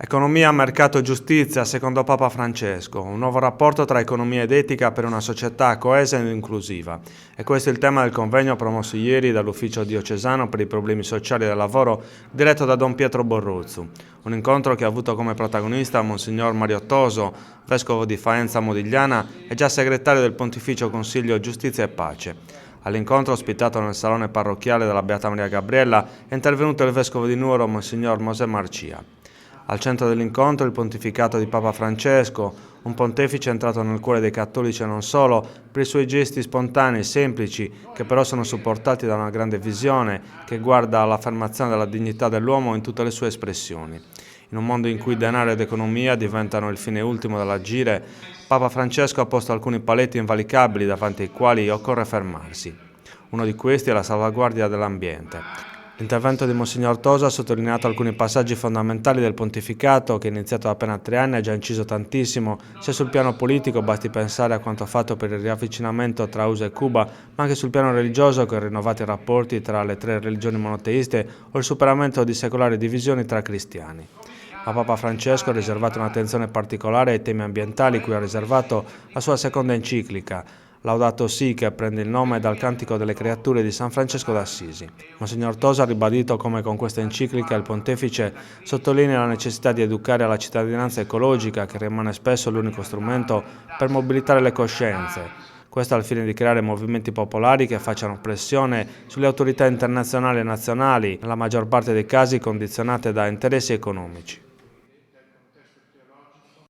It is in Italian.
Economia, mercato e giustizia, secondo Papa Francesco, un nuovo rapporto tra economia ed etica per una società coesa ed inclusiva. E questo è il tema del convegno promosso ieri dall'Ufficio Diocesano per i problemi sociali del lavoro, diretto da Don Pietro Borruzzu. Un incontro che ha avuto come protagonista Monsignor Mario Toso, vescovo di Faenza Modigliana e già segretario del Pontificio Consiglio Giustizia e Pace. All'incontro, ospitato nel salone parrocchiale della Beata Maria Gabriella, è intervenuto il vescovo di Nuoro, Monsignor Mosè Marcia. Al centro dell'incontro il pontificato di Papa Francesco, un pontefice entrato nel cuore dei cattolici e non solo, per i suoi gesti spontanei, semplici, che però sono supportati da una grande visione che guarda all'affermazione della dignità dell'uomo in tutte le sue espressioni. In un mondo in cui denaro ed economia diventano il fine ultimo dell'agire, Papa Francesco ha posto alcuni paletti invalicabili davanti ai quali occorre fermarsi. Uno di questi è la salvaguardia dell'ambiente. L'intervento di Monsignor Toso ha sottolineato alcuni passaggi fondamentali del pontificato che, iniziato da appena 3 anni, ha già inciso tantissimo, sia sul piano politico, basti pensare a quanto fatto per il riavvicinamento tra USA e Cuba, ma anche sul piano religioso con rinnovati rapporti tra le 3 religioni monoteiste o il superamento di secolari divisioni tra cristiani. Ma Papa Francesco ha riservato un'attenzione particolare ai temi ambientali, cui ha riservato la sua seconda enciclica, Laudato Si, che prende il nome dal Cantico delle Creature di San Francesco d'Assisi. Monsignor Toso ha ribadito come con questa enciclica il pontefice sottolinea la necessità di educare alla cittadinanza ecologica, che rimane spesso l'unico strumento per mobilitare le coscienze. Questo al fine di creare movimenti popolari che facciano pressione sulle autorità internazionali e nazionali, nella maggior parte dei casi condizionate da interessi economici.